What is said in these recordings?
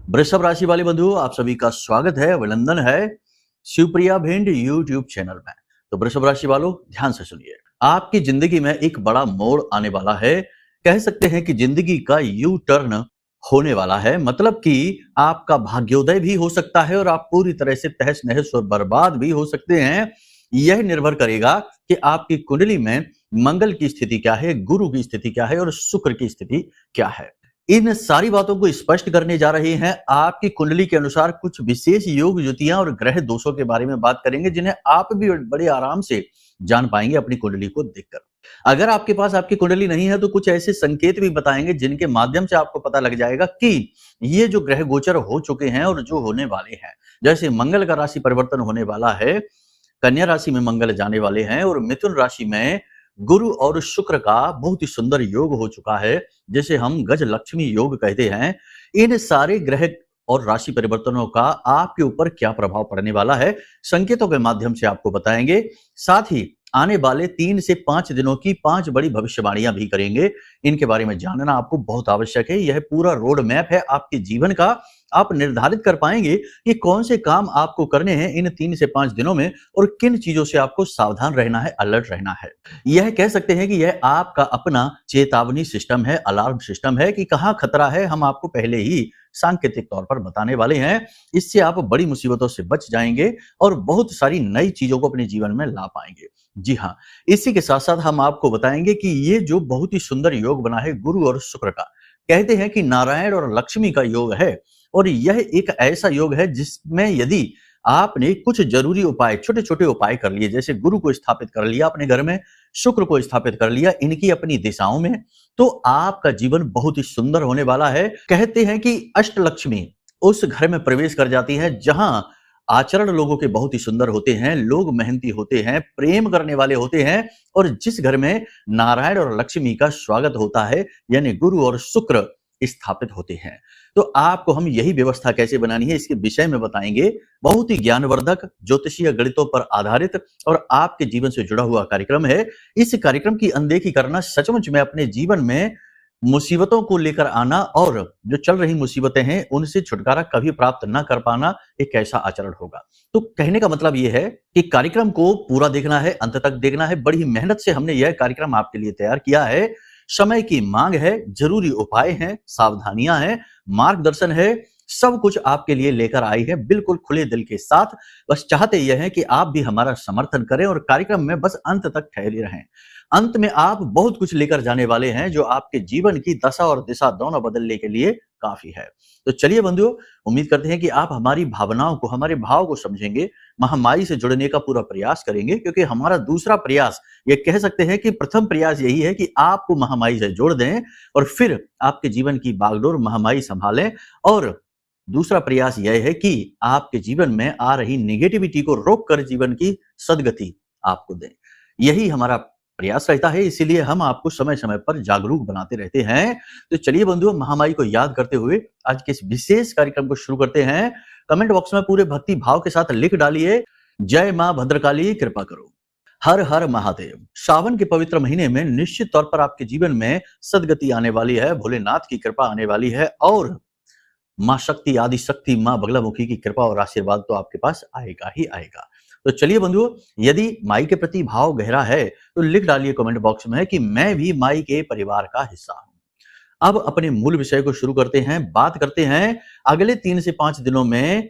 वृषभ राशि वाले बंधु, आप सभी का स्वागत है, अभिनंदन है शिवप्रिया भिंड यूट्यूब चैनल में। तो वृषभ राशि वालों, ध्यान से सुनिए। आपकी जिंदगी में एक बड़ा मोड़ आने वाला है। कह सकते हैं कि जिंदगी का यू टर्न होने वाला है। मतलब कि आपका भाग्योदय भी हो सकता है और आप पूरी तरह से तहस नहस और बर्बाद भी हो सकते हैं। यह निर्भर करेगा कि आपकी कुंडली में मंगल की स्थिति क्या है, गुरु की स्थिति क्या है और शुक्र की स्थिति क्या है। इन सारी बातों को स्पष्ट करने जा रहे हैं। आपकी कुंडली के अनुसार कुछ विशेष योग युतियां और ग्रह दोषों के बारे में बात करेंगे, जिन्हें आप भी बड़े आराम से जान पाएंगे अपनी कुंडली को देखकर। अगर आपके पास आपकी कुंडली नहीं है तो कुछ ऐसे संकेत भी बताएंगे जिनके माध्यम से आपको पता लग जाएगा कि ये जो ग्रह गोचर हो चुके हैं और जो होने वाले हैं। जैसे मंगल का राशि परिवर्तन होने वाला है, कन्या राशि में मंगल जाने वाले हैं और मिथुन राशि में गुरु और शुक्र का बहुत ही सुंदर योग हो चुका है, जिसे हम गज लक्ष्मी योग कहते हैं। इन सारे ग्रह और राशि परिवर्तनों का आपके ऊपर क्या प्रभाव पड़ने वाला है, संकेतों के माध्यम से आपको बताएंगे। साथ ही आने वाले 3 से 5 दिनों की 5 बड़ी भविष्यवाणियां भी करेंगे। इनके बारे में जानना आपको बहुत आवश्यक है। यह पूरा रोड मैप है आपके जीवन का। आप निर्धारित कर पाएंगे कि कौन से काम आपको करने हैं इन 3 से 5 दिनों में और किन चीजों से आपको सावधान रहना है, अलर्ट रहना है। यह कह सकते हैं कि यह आपका अपना चेतावनी सिस्टम है, अलार्म सिस्टम है कि कहां खतरा है, हम आपको पहले ही सांकेतिक तौर पर बताने वाले हैं। इससे आप बड़ी मुसीबतों से बच जाएंगे और बहुत सारी नई चीजों को अपने जीवन में ला पाएंगे। जी हाँ, इसी के साथ साथ हम आपको बताएंगे कि ये जो बहुत ही सुंदर योग बना है गुरु और शुक्र का, कहते हैं कि नारायण और लक्ष्मी का योग है और यह एक ऐसा योग है जिसमें यदि आपने कुछ जरूरी उपाय, छोटे छोटे उपाय कर लिए, जैसे गुरु को स्थापित कर लिया अपने घर में, शुक्र को स्थापित कर लिया इनकी अपनी दिशाओं में, तो आपका जीवन बहुत ही सुंदर होने वाला है। कहते हैं कि अष्टलक्ष्मी उस घर में प्रवेश कर जाती है जहां आचरण लोगों के बहुत ही सुंदर होते हैं, लोग मेहनती होते हैं, प्रेम करने वाले होते हैं और जिस घर में नारायण और लक्ष्मी का स्वागत होता है यानी गुरु और शुक्र स्थापित होते हैं। तो आपको हम यही व्यवस्था कैसे बनानी है इसके विषय में बताएंगे। बहुत ही ज्ञानवर्धक, ज्योतिषीय गणितों पर आधारित और आपके जीवन से जुड़ा हुआ कार्यक्रम है। इस कार्यक्रम की अनदेखी करना सचमुच में अपने जीवन में मुसीबतों को लेकर आना और जो चल रही मुसीबतें हैं उनसे छुटकारा कभी प्राप्त न कर पाना एक ऐसा आचरण होगा। तो कहने का मतलब यह है कि कार्यक्रम को पूरा देखना है, अंत तक देखना है। बड़ी मेहनत से हमने यह कार्यक्रम आपके लिए तैयार किया है। समय की मांग है, जरूरी उपाय हैं, सावधानियां हैं, मार्गदर्शन है, सब कुछ आपके लिए लेकर आई है बिल्कुल खुले दिल के साथ। बस चाहते यह है कि आप भी हमारा समर्थन करें और कार्यक्रम में बस अंत तक ठहरे रहें। अंत में आप बहुत कुछ लेकर जाने वाले हैं जो आपके जीवन की दशा और दिशा दोनों बदलने के लिए काफी है। तो चलिए बंधुओं, उम्मीद करते हैं कि आप हमारी भावनाओं को, हमारे भाव को समझेंगे, महामाई से जुड़ने का पूरा प्रयास करेंगे, क्योंकि हमारा दूसरा प्रयास, ये कह सकते हैं कि प्रथम प्रयास यही है कि आपको महामाई से जोड़ दें और फिर आपके जीवन की बागडोर महामाई संभालें। और दूसरा प्रयास यह है कि आपके जीवन में आ रही नेगेटिविटी को रोककर जीवन की सद्गति आपको दें। यही हमारा प्रयास रहता है, इसीलिए हम आपको समय समय पर जागरूक बनाते रहते हैं। तो चलिए बंधुओं, महामाई को याद करते हुए आज के इस विशेष कार्यक्रम को शुरू करते हैं। कमेंट बॉक्स में पूरे भक्ति भाव के साथ लिख डालिए, जय मां भद्रकाली कृपा करो, हर हर महादेव। सावन के पवित्र महीने में निश्चित तौर पर आपके जीवन में सद्गति आने वाली है, भोलेनाथ की कृपा आने वाली है और मां शक्ति, आदि शक्ति, मां बगलामुखी की कृपा और आशीर्वाद तो आपके पास आएगा ही आएगा। तो चलिए बंधुओं, यदि माई के प्रति भाव गहरा है तो लिख डालिए कमेंट बॉक्स में कि मैं भी माई के परिवार का हिस्सा हूं। अब अपने मूल विषय को शुरू करते हैं। बात करते हैं अगले 3 से 5 दिनों में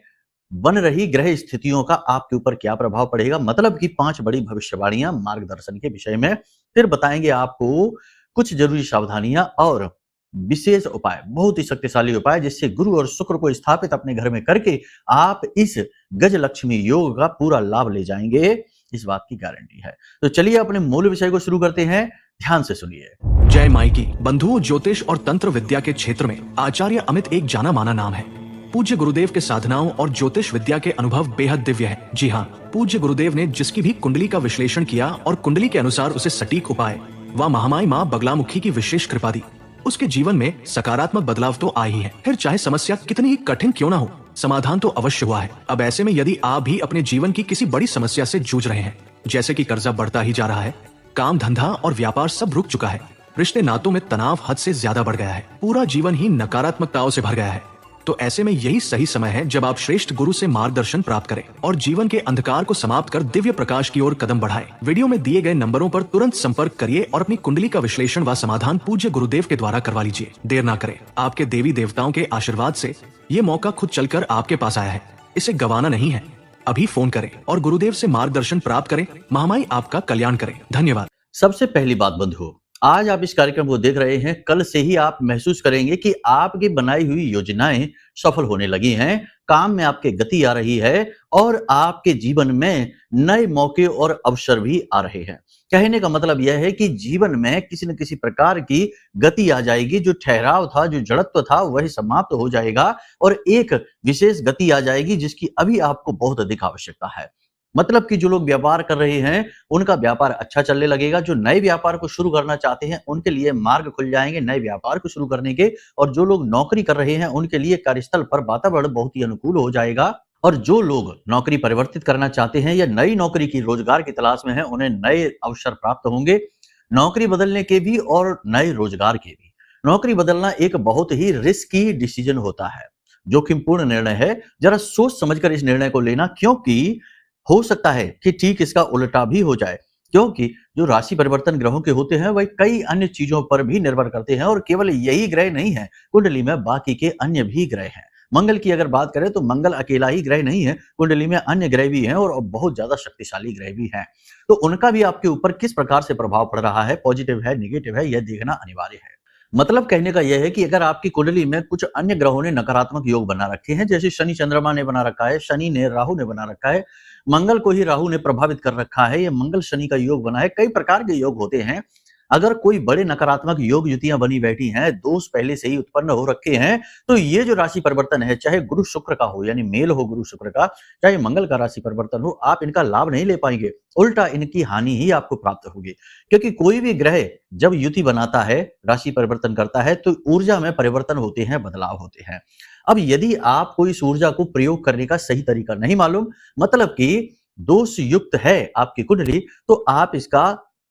बन रही ग्रह स्थितियों का आपके ऊपर क्या प्रभाव पड़ेगा, मतलब कि 5 बड़ी भविष्यवाणियां मार्गदर्शन के विषय में। फिर बताएंगे आपको कुछ जरूरी सावधानियां और विशेष उपाय, बहुत ही शक्तिशाली उपाय, जिससे गुरु और शुक्र को स्थापित अपने घर में करके आप इस गज लक्ष्मी योग का पूरा लाभ ले जाएंगे, इस बात की गारंटी है। तो चलिए अपने मूल विषय को शुरू करते हैं, ध्यान से सुनिए। जय माई की। बंधुओं, ज्योतिष और तंत्र विद्या के क्षेत्र में आचार्य अमित एक जाना माना नाम है। पूज्य गुरुदेव के साधनाओं और ज्योतिष विद्या के अनुभव बेहद दिव्य है। जी हाँ, पूज्य गुरुदेव ने जिसकी भी कुंडली का विश्लेषण किया और कुंडली के अनुसार उसे सटीक उपाय व महामाई माँ बगलामुखी की विशेष कृपा दी, उसके जीवन में सकारात्मक बदलाव तो आ ही है। फिर चाहे समस्या कितनी ही कठिन क्यों ना हो, समाधान तो अवश्य हुआ है। अब ऐसे में यदि आप भी अपने जीवन की किसी बड़ी समस्या से जूझ रहे हैं, जैसे कि कर्जा बढ़ता ही जा रहा है, काम धंधा और व्यापार सब रुक चुका है, रिश्ते नातों में तनाव हद से ज्यादा बढ़ गया है, पूरा जीवन ही नकारात्मकताओं से भर गया है, तो ऐसे में यही सही समय है जब आप श्रेष्ठ गुरु से मार्गदर्शन प्राप्त करें और जीवन के अंधकार को समाप्त कर दिव्य प्रकाश की ओर कदम बढ़ाएं। वीडियो में दिए गए नंबरों पर तुरंत संपर्क करिए और अपनी कुंडली का विश्लेषण व समाधान पूज्य गुरुदेव के द्वारा करवा लीजिए। देर ना करें, आपके देवी देवताओं के आशीर्वाद से ये मौका खुद चलकर आपके पास आया है, इसे गंवाना नहीं है। अभी फोन करें और गुरुदेव से मार्गदर्शन प्राप्त करें। महामाई आपका कल्याण करें। धन्यवाद। सबसे पहली बात बंधु, आज आप इस कार्यक्रम को देख रहे हैं, कल से ही आप महसूस करेंगे कि आपकी बनाई हुई योजनाएं सफल होने लगी हैं, काम में आपके गति आ रही है और आपके जीवन में नए मौके और अवसर भी आ रहे हैं। कहने का मतलब यह है कि जीवन में किसी न किसी प्रकार की गति आ जाएगी, जो ठहराव था, जो जड़त्व था, वह समाप्त हो जाएगा और एक विशेष गति आ जाएगी जिसकी अभी आपको बहुत अधिक आवश्यकता है। मतलब कि जो लोग व्यापार कर रहे हैं उनका व्यापार अच्छा चलने लगेगा, जो नए व्यापार को शुरू करना चाहते हैं उनके लिए मार्ग खुल जाएंगे नए व्यापार को शुरू करने के, और जो लोग नौकरी कर रहे हैं उनके लिए कार्यस्थल पर वातावरण बहुत ही अनुकूल हो जाएगा, और जो लोग नौकरी परिवर्तित करना चाहते हैं या नई नौकरी की रोजगार की तलाश में हैं उन्हें नए अवसर प्राप्त होंगे, नौकरी बदलने के भी और नए रोजगार के भी। नौकरी बदलना एक बहुत ही रिस्की डिसीजन होता है, जोखिमपूर्ण निर्णय है। जरा सोच समझकर इस निर्णय को लेना, क्योंकि हो सकता है कि ठीक इसका उल्टा भी हो जाए, क्योंकि जो राशि परिवर्तन ग्रहों के होते हैं वह कई अन्य चीजों पर भी निर्भर करते हैं और केवल यही ग्रह नहीं है, कुंडली में बाकी के अन्य भी ग्रह हैं। मंगल की अगर बात करें तो मंगल अकेला ही ग्रह नहीं है, कुंडली में अन्य ग्रह भी हैं और बहुत ज्यादा शक्तिशाली ग्रह भी हैं। तो उनका भी आपके ऊपर किस प्रकार से प्रभाव पड़ रहा है, पॉजिटिव है, नेगेटिव है, यह देखना अनिवार्य है। मतलब कहने का यह है कि अगर आपकी कुंडली में कुछ अन्य ग्रहों ने नकारात्मक योग बना रखे हैं, जैसे शनि चंद्रमा ने बना रखा है, शनि ने राहु ने बना रखा है, मंगल को ही राहु ने प्रभावित कर रखा है, या मंगल शनि का योग बना है, कई प्रकार के योग होते हैं। अगर कोई बड़े नकारात्मक योग युतियां बनी बैठी हैं, दोष पहले से ही उत्पन्न हो रखे हैं, तो ये जो राशि परिवर्तन है, चाहे गुरु शुक्र का हो, यानी मेल हो गुरु शुक्र का, चाहे मंगल का राशि परिवर्तन हो, आप इनका लाभ नहीं ले पाएंगे, उल्टा इनकी हानि ही आपको प्राप्त होगी। क्योंकि कोई भी ग्रह जब युति बनाता है, राशि परिवर्तन करता है, तो ऊर्जा में परिवर्तन होते हैं, बदलाव होते हैं। अब यदि आपको इस ऊर्जा को प्रयोग करने का सही तरीका नहीं मालूम, मतलब कि दोष युक्त है आपकी कुंडली, तो आप इसका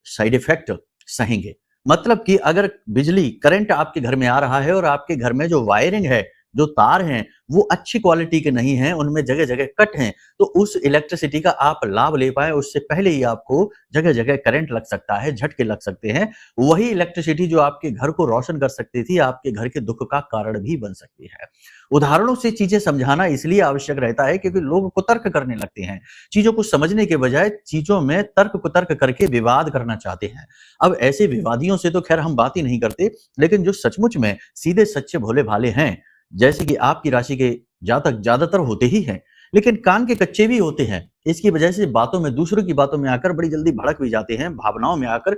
साइड इफेक्ट सहेंगे। मतलब कि अगर बिजली करंट आपके घर में आ रहा है और आपके घर में जो वायरिंग है, जो तार हैं, वो अच्छी क्वालिटी के नहीं हैं, उनमें जगह जगह कट हैं, तो उस इलेक्ट्रिसिटी का आप लाभ ले पाए उससे पहले ही आपको जगह जगह करंट लग सकता है, झटके लग सकते हैं। वही इलेक्ट्रिसिटी जो आपके घर को रोशन कर सकती थी, आपके घर के दुख का कारण भी बन सकती है। उदाहरणों से चीजें समझाना इसलिए आवश्यक रहता है क्योंकि लोग कुतर्क करने लगते हैं, चीजों को समझने के बजाय चीजों में तर्क कुतर्क करके विवाद करना चाहते हैं। अब ऐसे विवादियों से तो खैर हम बात ही नहीं करते, लेकिन जो सचमुच में सीधे सच्चे भोले भाले हैं, जैसे कि आपकी राशि के जातक ज्यादातर होते ही हैं, लेकिन कान के कच्चे भी होते हैं। इसकी वजह से बातों में, दूसरों की बातों में आकर बड़ी जल्दी भड़क भी जाते हैं, भावनाओं में आकर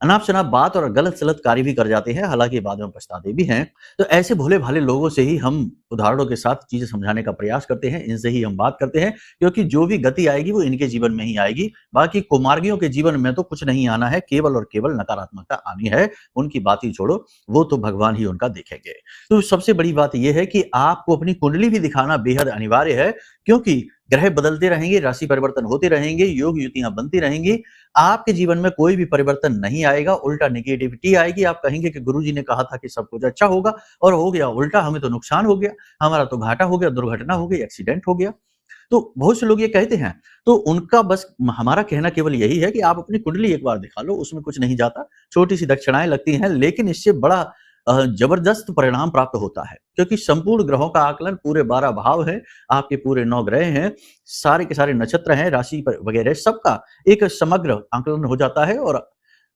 अनाप शनाप बात और गलत सलत कार्य भी कर जाते हैं, हालांकि बाद में पछताते भी हैं। तो ऐसे भोले भाले लोगों से ही हम उदाहरणों के साथ चीजें समझाने का प्रयास करते हैं, इनसे ही हम बात करते हैं, क्योंकि जो भी गति आएगी वो इनके जीवन में ही आएगी। बाकी कुमार्गियों के जीवन में तो कुछ नहीं आना है, केवल और केवल नकारात्मकता आनी है। उनकी बात ही छोड़ो, वो तो भगवान ही उनका देखेंगे। तो सबसे बड़ी बात यह है कि आपको अपनी कुंडली भी दिखाना बेहद अनिवार्य है, क्योंकि ग्रह बदलते रहेंगे, राशि परिवर्तन होते रहेंगे, योग युतियां बनती रहेंगी, आपके जीवन में कोई भी परिवर्तन नहीं आएगा, उल्टा नेगेटिविटी आएगी। आप कहेंगे कि गुरुजी ने कहा था कि सब कुछ अच्छा होगा और हो गया उल्टा, हमें तो नुकसान हो गया, हमारा तो घाटा हो गया, दुर्घटना हो गई, एक्सीडेंट हो गया। तो बहुत से लोग ये कहते हैं, तो उनका बस हमारा कहना केवल यही है कि आप अपनी कुंडली एक बार दिखा लो, उसमें कुछ नहीं जाता, छोटी सी दक्षिणाएं लगती हैं, लेकिन इससे बड़ा जबरदस्त परिणाम प्राप्त होता है, क्योंकि संपूर्ण ग्रहों का आकलन, पूरे 12 भाव है, आपके पूरे 9 ग्रह हैं, सारे के सारे नक्षत्र हैं, राशि वगैरह सबका एक समग्र आकलन हो जाता है, और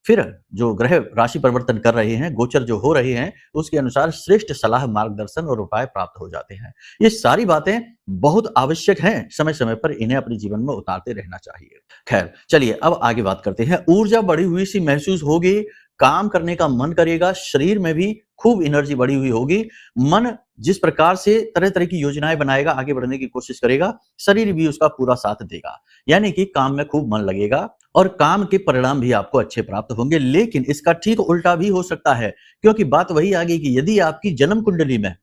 फिर जो ग्रह राशि परिवर्तन कर रहे हैं, गोचर जो हो रहे हैं, उसके अनुसार श्रेष्ठ सलाह, मार्गदर्शन और उपाय प्राप्त हो जाते हैं। ये सारी बातें बहुत आवश्यक हैं, समय समय पर इन्हें अपने जीवन में उतारते रहना चाहिए। खैर चलिए अब आगे बात करते हैं। ऊर्जा बढ़ी हुई सी महसूस होगी, काम करने का मन करेगा, शरीर में भी खूब एनर्जी बढ़ी हुई होगी, मन जिस प्रकार से तरह तरह की योजनाएं बनाएगा, आगे बढ़ने की कोशिश करेगा, शरीर भी उसका पूरा साथ देगा, यानी कि काम में खूब मन लगेगा और काम के परिणाम भी आपको अच्छे प्राप्त होंगे। लेकिन इसका ठीक उल्टा भी हो सकता है, क्योंकि बात वही आ गई कि यदि आपकी जन्म कुंडली में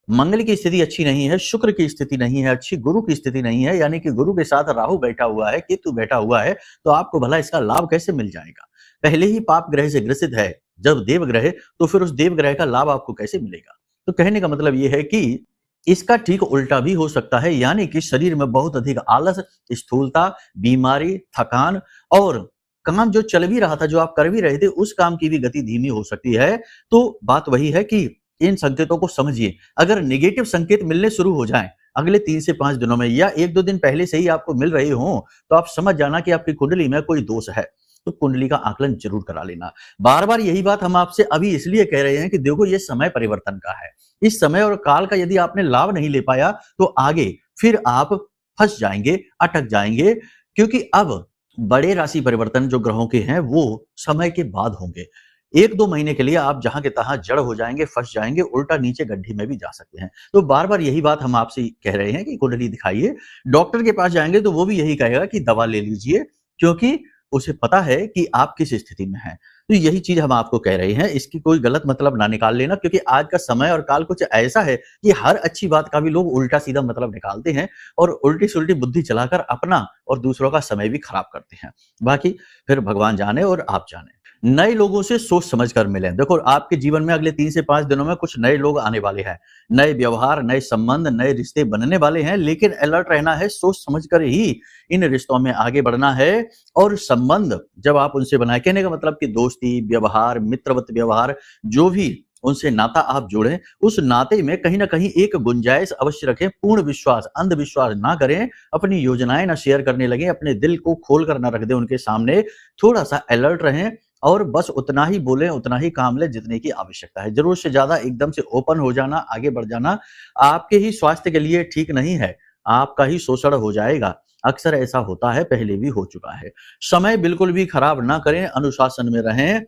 मंगल की स्थिति अच्छी नहीं है, शुक्र की स्थिति नहीं है, अच्छी गुरु की स्थिति नहीं है, यानी कि गुरु के साथ राहु बैठा हुआ है, केतु बैठा हुआ है, तो आपको भला इसका लाभ कैसे मिल जाएगा? पहले ही पाप ग्रह से ग्रसित है, जब देव ग्रह, तो फिर उस देव ग्रह का लाभ आपको कैसे मिलेगा? तो कहने का मतलब यह है कि इसका ठीक उल्टा भी हो सकता है, यानी कि शरीर में बहुत अधिक आलस, स्थूलता, बीमारी, थकान और काम जो चल भी रहा था, जो आप कर भी रहे थे, उस काम की भी गति धीमी हो सकती है। तो बात वही है कि इन संकेतों को समझिए। अगर नेगेटिव संकेत मिलने शुरू हो जाएं अगले 3 से 5 दिनों में या 1-2 दिन पहले से ही आपको मिल रहे हों, तो आप समझ जाना कि आपकी कुंडली में कोई दोष है। तो कुंडली का आकलन जरूर करा लेना। बार-बार यही बात हम आपसे अभी इसलिए कह रहे हैं कि देखो ये समय परिवर्तन का है। इस समय और काल का यदि आपने लाभ नहीं ले पाया तो आगे फिर आप फंस जाएंगे, अटक जाएंगे, क्योंकि अब बड़े राशि परिवर्तन जो ग्रहों के हैं वो समय के बाद होंगे। 1-2 महीने के लिए आप जहां के तहां जड़ हो जाएंगे, फंस जाएंगे, उल्टा नीचे गड्ढे में भी जा सकते हैं। तो बार-बार यही बात हम आपसे कह रहे हैं कि कुंडली दिखाइए। डॉक्टर के पास जाएंगे तो वो भी यही कहेगा कि दवा ले लीजिए, क्योंकि उसे पता है कि आप किस स्थिति में हैं। तो यही चीज हम आपको कह रहे हैं, इसकी कोई गलत मतलब ना निकाल लेना, क्योंकि आज का समय और काल कुछ ऐसा है कि हर अच्छी बात का भी लोग उल्टा सीधा मतलब निकालते हैं और उल्टी सुल्टी बुद्धि चलाकर अपना और दूसरों का समय भी खराब करते हैं। बाकी फिर भगवान जाने और आप जाने। नए लोगों से सोच समझ कर मिलें। देखो आपके जीवन में अगले 3 से 5 दिनों में कुछ नए लोग आने वाले हैं। नए व्यवहार, नए संबंध, नए रिश्ते बनने वाले हैं, लेकिन अलर्ट रहना है, सोच समझ कर ही इन रिश्तों में आगे बढ़ना है। और संबंध जब आप उनसे बनाए, कहने का मतलब कि दोस्ती, व्यवहार, मित्रवत व्यवहार, जो भी उनसे नाता आप जोड़ें, उस नाते में कहीं ना कहीं एक गुंजाइश अवश्य रखें। पूर्ण विश्वास, अंधविश्वास ना करें, अपनी योजनाएं ना शेयर करने लगे, अपने दिल को खोल कर ना रख दें उनके सामने। थोड़ा सा अलर्ट रहें और बस उतना ही बोलें, उतना ही काम लें जितने की आवश्यकता है। जरूरत से ज्यादा एकदम से ओपन हो जाना, आगे बढ़ जाना आपके ही स्वास्थ्य के लिए ठीक नहीं है, आपका ही शोषण हो जाएगा। अक्सर ऐसा होता है, पहले भी हो चुका है। समय बिल्कुल भी खराब ना करें, अनुशासन में रहें।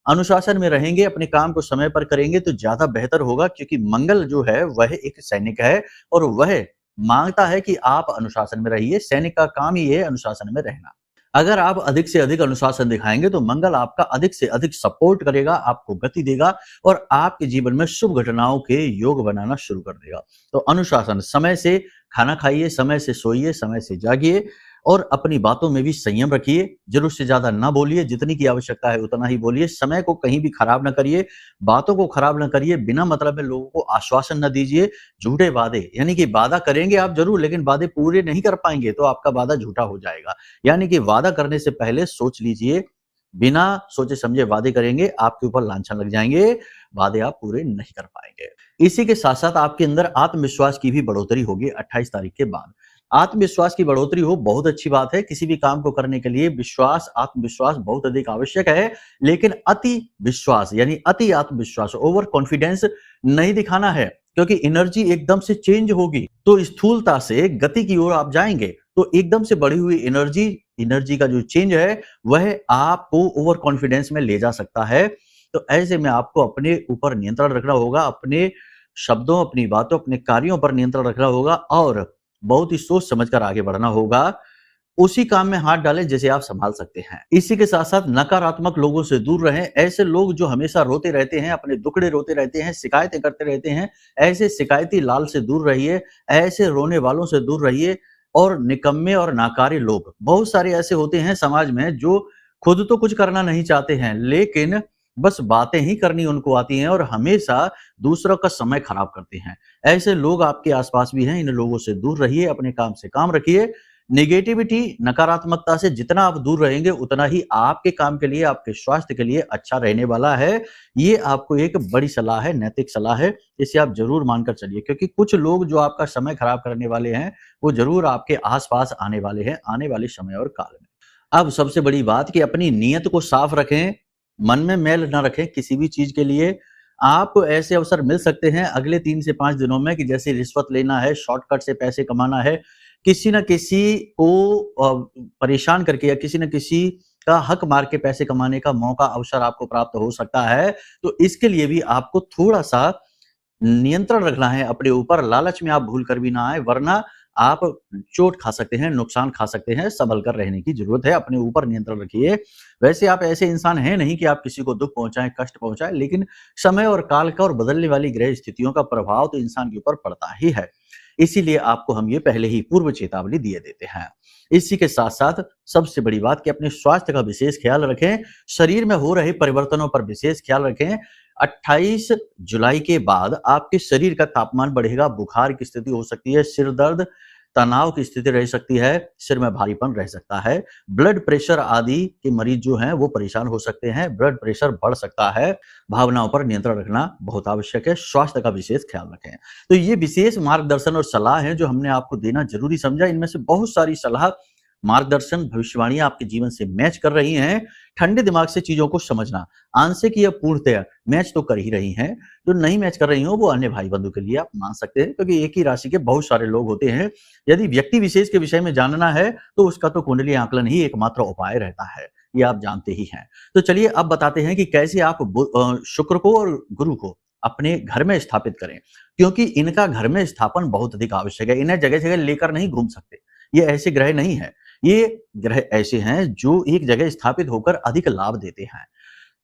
अनुशासन में रहेंगे, अपने काम को समय पर करेंगे तो ज्यादा बेहतर होगा, क्योंकि मंगल जो है वह एक सैनिक है और वह मांगता है कि आप अनुशासन में रहिए। सैनिक का काम ही है अनुशासन में रहना। अगर आप अधिक से अधिक अनुशासन दिखाएंगे तो मंगल आपका अधिक से अधिक सपोर्ट करेगा, आपको गति देगा और आपके जीवन में शुभ घटनाओं के योग बनाना शुरू कर देगा। तो अनुशासन, समय से खाना खाइए, समय से सोइए, समय से जागिए और अपनी बातों में भी संयम रखिए। जरूरत से ज्यादा ना बोलिए, जितनी की आवश्यकता है उतना ही बोलिए। समय को कहीं भी खराब ना करिए, बातों को खराब ना करिए, बिना मतलब में लोगों को आश्वासन ना दीजिए। झूठे वादे, यानी कि वादा करेंगे आप जरूर, लेकिन वादे पूरे नहीं कर पाएंगे तो आपका वादा झूठा हो जाएगा। यानी कि वादा करने से पहले सोच लीजिए, बिना सोचे समझे वादे करेंगे, आपके ऊपर लांछन लग जाएंगे, वादे आप पूरे नहीं कर पाएंगे। इसी के साथ साथ आपके अंदर आत्मविश्वास की भी बढ़ोतरी होगी 28 तारीख के बाद। आत्मविश्वास की बढ़ोतरी हो, बहुत अच्छी बात है। किसी भी काम को करने के लिए विश्वास, आत्मविश्वास बहुत अधिक आवश्यक है, लेकिन अति विश्वास यानी अति आत्मविश्वास, ओवर कॉन्फिडेंस नहीं दिखाना है, क्योंकि एनर्जी एकदम से चेंज होगी तो स्थूलता से गति की ओर आप जाएंगे। तो एकदम से बढ़ी हुई एनर्जी का जो चेंज है वह आपको ओवर कॉन्फिडेंस में ले जा सकता है। तो ऐसे में आपको अपने ऊपर नियंत्रण रखना होगा, अपने शब्दों, अपनी बातों, अपने कार्यों पर नियंत्रण रखना होगा और बहुत ही सोच समझकर आगे बढ़ना होगा। उसी काम में हाथ डालें जैसे आप संभाल सकते हैं। इसी के साथ साथ नकारात्मक लोगों से दूर रहें। ऐसे लोग जो हमेशा रोते रहते हैं, अपने दुखड़े रोते रहते हैं, शिकायतें करते रहते हैं, ऐसे शिकायती लाल से दूर रहिए, ऐसे रोने वालों से दूर रहिए। और निकम्मे और नाकारे लोग बहुत सारे ऐसे होते हैं समाज में जो खुद तो कुछ करना नहीं चाहते हैं, लेकिन बस बातें ही करनी उनको आती हैं और हमेशा दूसरों का समय खराब करते हैं। ऐसे लोग आपके आसपास भी हैं, इन लोगों से दूर रहिए, अपने काम से काम रखिए। नेगेटिविटी, नकारात्मकता से जितना आप दूर रहेंगे उतना ही आपके काम के लिए, आपके स्वास्थ्य के लिए अच्छा रहने वाला है। ये आपको एक बड़ी सलाह है, नैतिक सलाह है, इसे आप जरूर मानकर चलिए, क्योंकि कुछ लोग जो आपका समय खराब करने वाले हैं वो जरूर आपके आसपास आने वाले हैं आने वाले समय और काल में। अब सबसे बड़ी बात कि अपनी नीयत को साफ रखें, मन में मैल ना रखें किसी भी चीज के लिए। आपको ऐसे अवसर मिल सकते हैं अगले 3 से 5 दिनों में कि जैसे रिश्वत लेना है, शॉर्टकट से पैसे कमाना है, किसी न किसी को परेशान करके या किसी न किसी का हक मार के पैसे कमाने का मौका, अवसर आपको प्राप्त हो सकता है। तो इसके लिए भी आपको थोड़ा सा नियंत्रण रखना है अपने ऊपर। लालच में आप भूल कर भी ना आए, वरना आप चोट खा सकते हैं, नुकसान खा सकते हैं। संभल कर रहने की जरूरत है, अपने ऊपर नियंत्रण रखिए। वैसे आप ऐसे इंसान हैं नहीं कि आप किसी को दुख पहुंचाएं, कष्ट पहुंचाएं, लेकिन समय और काल का और बदलने वाली ग्रह स्थितियों का प्रभाव तो इंसान के ऊपर पड़ता ही है। इसीलिए आपको हम ये पहले ही पूर्व चेतावनी दिए देते हैं। इसी के साथ साथ सबसे बड़ी बात कि अपने स्वास्थ्य का विशेष ख्याल रखें, शरीर में हो रहे परिवर्तनों पर विशेष ख्याल रखें। 28 जुलाई के बाद आपके शरीर का तापमान बढ़ेगा, बुखार की स्थिति हो सकती है, सिर दर्द, तनाव की स्थिति रह सकती है, सिर में भारीपन रह सकता है, ब्लड प्रेशर आदि के मरीज जो हैं वो परेशान हो सकते हैं, ब्लड प्रेशर बढ़ सकता है। भावनाओं पर नियंत्रण रखना बहुत आवश्यक है, स्वास्थ्य का विशेष ख्याल रखें। तो ये विशेष मार्गदर्शन और सलाह है जो हमने आपको देना जरूरी समझा। इनमें से बहुत सारी सलाह, मार्गदर्शन, भविष्यवाणियां आपके जीवन से मैच कर रही हैं। ठंडे दिमाग से चीजों को समझना, आंशिक या पूर्णतः मैच तो कर ही रही हैं। जो नहीं मैच कर रही हो वो अन्य भाई बंधु के लिए आप मान सकते हैं, क्योंकि एक ही राशि के बहुत सारे लोग होते हैं। यदि व्यक्ति विशेष के विषय में जानना है तो उसका तो कुंडली आकलन ही एकमात्र उपाय रहता है, ये आप जानते ही हैं। तो चलिए अब बताते हैं कि कैसे आप शुक्र को और गुरु को अपने घर में स्थापित करें, क्योंकि इनका घर में स्थापन बहुत अधिक आवश्यक है। इन्हें जगह जगह लेकर नहीं घूम सकते, ये ऐसे ग्रह नहीं है। ये ग्रह ऐसे हैं जो एक जगह स्थापित होकर अधिक लाभ देते हैं।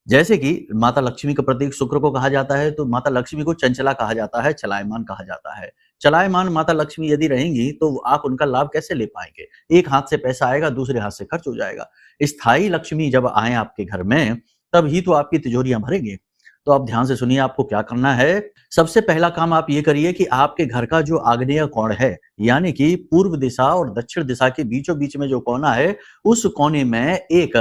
जैसे कि माता लक्ष्मी का प्रतीक शुक्र को कहा जाता है, तो माता लक्ष्मी को चंचला कहा जाता है, चलायमान कहा जाता है। चलायमान माता लक्ष्मी यदि रहेंगी तो आप उनका लाभ कैसे ले पाएंगे? एक हाथ से पैसा आएगा, दूसरे हाथ से खर्च हो जाएगा। स्थायी लक्ष्मी जब आए आपके घर में तब ही तो आपकी तिजोरियां भरेंगे। तो आप ध्यान से सुनिए, आपको क्या करना है। सबसे पहला काम आप ये करिए कि आपके घर का जो आग्नेय कोण है, यानी कि पूर्व दिशा और दक्षिण दिशा के बीचों बीच में जो कोना है, उस कोने में एक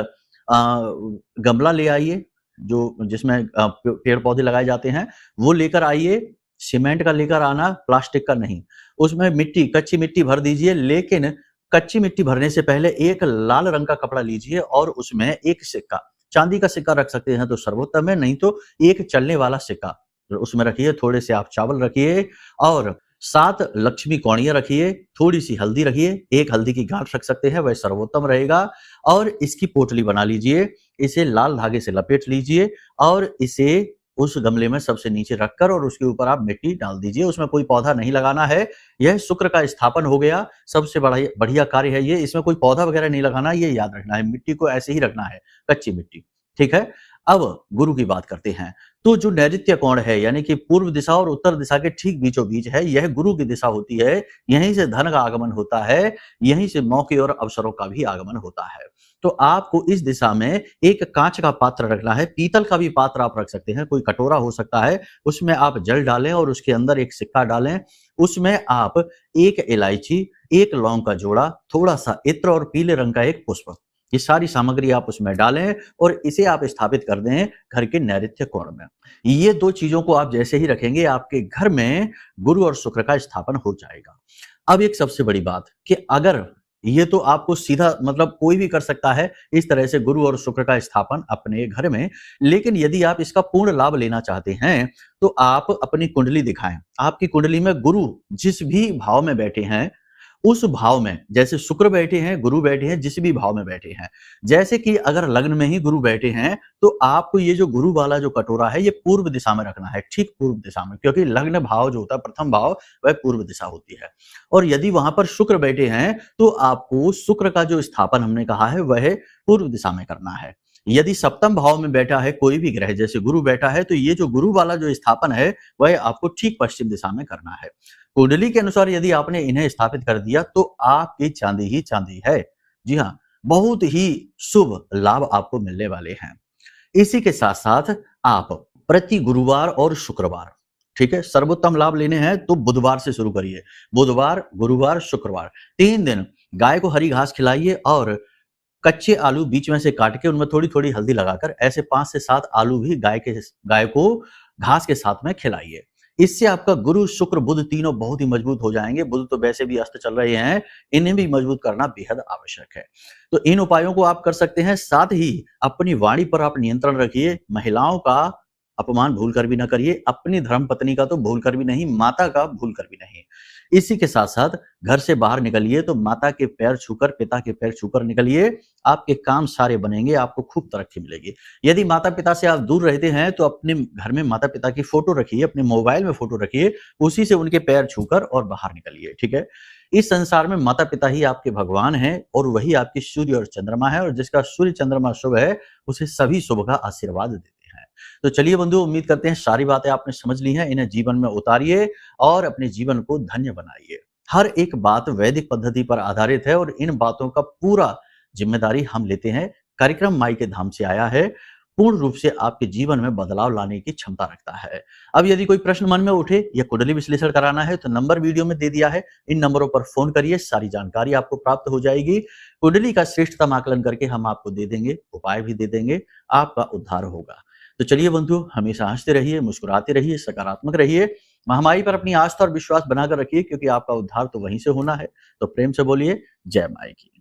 गमला ले आइए, जो जिसमें पेड़ पौधे लगाए जाते हैं, वो लेकर आइए। सीमेंट का लेकर आना, प्लास्टिक का नहीं। उसमें मिट्टी, कच्ची मिट्टी भर दीजिए, लेकिन कच्ची मिट्टी भरने से पहले एक लाल रंग का कपड़ा लीजिए और उसमें एक सिक्का, चांदी का सिक्का रख सकते हैं तो सर्वोत्तम है, नहीं तो एक चलने वाला सिक्का उसमें रखिए। थोड़े से आप चावल रखिए और 7 लक्ष्मी कौड़ियां रखिए, थोड़ी सी हल्दी रखिए, एक हल्दी की गांठ रख सकते हैं, वह सर्वोत्तम रहेगा। और इसकी पोटली बना लीजिए, इसे लाल धागे से लपेट लीजिए और इसे उस गमले में सबसे नीचे रखकर और उसके ऊपर आप मिट्टी डाल दीजिए। उसमें कोई पौधा नहीं लगाना है। यह शुक्र का स्थापन हो गया, सबसे बड़ा बढ़िया कार्य है ये। इसमें कोई पौधा वगैरह नहीं लगाना, ये याद रखना है। मिट्टी को ऐसे ही रखना है, कच्ची मिट्टी, ठीक है। अब गुरु की बात करते हैं। तो जो नैऋत्य कोण है, यानी कि पूर्व दिशा और उत्तर दिशा के ठीक बीचों बीच है, यह गुरु की दिशा होती है। यहीं से धन का आगमन होता है, यहीं से मौके और अवसरों का भी आगमन होता है। तो आपको इस दिशा में एक कांच का पात्र रखना है, पीतल का भी पात्र आप रख सकते हैं, कोई कटोरा हो सकता है। उसमें आप जल डालें और उसके अंदर एक सिक्का डालें। उसमें आप एक इलायची, एक लौंग का जोड़ा, थोड़ा सा इत्र और पीले रंग का एक पुष्प, ये सारी सामग्री आप उसमें डालें और इसे आप स्थापित कर दें घर के नैऋत्य कोण में। ये 2 चीजों को आप जैसे ही रखेंगे, आपके घर में गुरु और शुक्र का स्थापन हो जाएगा। अब एक सबसे बड़ी बात कि अगर ये तो आपको सीधा मतलब कोई भी कर सकता है इस तरह से गुरु और शुक्र का स्थापन अपने घर में, लेकिन यदि आप इसका पूर्ण लाभ लेना चाहते हैं तो आप अपनी कुंडली दिखाएं। आपकी कुंडली में गुरु जिस भी भाव में बैठे हैं, उस भाव में, जैसे शुक्र बैठे हैं, गुरु बैठे हैं, जिस भी भाव में बैठे हैं, जैसे कि अगर लग्न में ही गुरु बैठे हैं तो आपको ये जो गुरु वाला जो कटोरा है ये पूर्व दिशा में रखना है, ठीक पूर्व दिशा में, क्योंकि लग्न भाव जो होता है, प्रथम भाव, वह पूर्व दिशा होती है। और यदि वहां पर शुक्र बैठे हैं तो आपको शुक्र का जो स्थापन हमने कहा है वह पूर्व दिशा में करना है। यदि सप्तम भाव में बैठा है कोई भी ग्रह, जैसे गुरु बैठा है, तो ये जो गुरु वाला जो स्थापन है वह आपको ठीक पश्चिम दिशा में करना है। कुंडली के अनुसार यदि आपने इन्हें स्थापित कर दिया तो आपकी चांदी ही चांदी है। जी हाँ, बहुत ही शुभ लाभ आपको मिलने वाले हैं। इसी के साथ साथ आप प्रति गुरुवार और शुक्रवार, ठीक है, सर्वोत्तम लाभ लेने हैं तो बुधवार से शुरू करिए। बुधवार, गुरुवार, शुक्रवार, 3 दिन गाय को हरी घास खिलाइए और कच्चे आलू बीच में से काट के उनमें थोड़ी थोड़ी हल्दी लगाकर ऐसे 5 से 7 आलू भी गाय को घास के साथ में खिलाइए। इससे आपका गुरु, शुक्र, बुध तीनों बहुत ही मजबूत हो जाएंगे। बुध तो वैसे भी अस्त चल रहे हैं, इन्हें भी मजबूत करना बेहद आवश्यक है। तो इन उपायों को आप कर सकते हैं। साथ ही अपनी वाणी पर आप नियंत्रण रखिए। महिलाओं का अपमान भूल कर भी ना करिए, अपनी धर्म पत्नी का तो भूल कर भी नहीं, माता का भूल कर भी नहीं। इसी के साथ साथ घर से बाहर निकलिए तो माता के पैर छूकर, पिता के पैर छूकर निकलिए। आपके काम सारे बनेंगे, आपको खूब तरक्की मिलेगी। यदि माता पिता से आप दूर रहते हैं तो अपने घर में माता पिता की फोटो रखिए, अपने मोबाइल में फोटो रखिए, उसी से उनके पैर छूकर और बाहर निकलिए, ठीक है। इस संसार में माता पिता ही आपके भगवान हैं और वही आपकी सूर्य और चंद्रमा है, और जिसका सूर्य चंद्रमा शुभ है उसे सभी शुभ का आशीर्वाद देते हैं। तो चलिए बंधु, उम्मीद करते हैं सारी बातें आपने समझ ली हैं। इन्हें जीवन में उतारिए और अपने जीवन को धन्य बनाइए। हर एक बात वैदिक पद्धति पर आधारित है और इन बातों का पूरा जिम्मेदारी हम लेते हैं। कार्यक्रम माई के धाम से आया है। पूर्ण रूप से आपके जीवन में बदलाव लाने की क्षमता रखता है। अब यदि कोई प्रश्न मन में उठे या कुंडली विश्लेषण कराना है तो नंबर वीडियो में दे दिया है, इन नंबरों पर फोन करिए, सारी जानकारी आपको प्राप्त हो जाएगी। कुंडली का श्रेष्ठतम आकलन करके हम आपको दे देंगे, उपाय भी दे देंगे, आपका उद्धार होगा। तो चलिए बंधु, हमेशा हंसते रहिए, मुस्कुराते रहिए, सकारात्मक रहिए, महामाई पर अपनी आस्था और विश्वास बनाकर रखिए, क्योंकि आपका उद्धार तो वहीं से होना है। तो प्रेम से बोलिए जय माई की।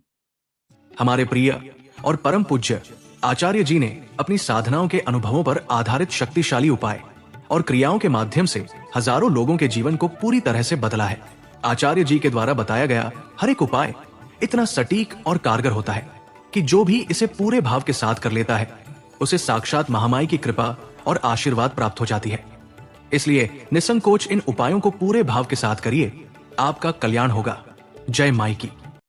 हमारे प्रिय और परम पूज्य आचार्य जी ने अपनी साधनाओं के अनुभवों पर आधारित शक्तिशाली उपाय और क्रियाओं के माध्यम से हजारों लोगों के जीवन को पूरी तरह से बदला है। आचार्य जी के द्वारा बताया गया हर एक उपाय इतना सटीक और कारगर होता है कि जो भी इसे पूरे भाव के साथ कर लेता है उसे साक्षात महामाई की कृपा और आशीर्वाद प्राप्त हो जाती है। इसलिए निसंकोच इन उपायों को पूरे भाव के साथ करिए, आपका कल्याण होगा। जय माई की।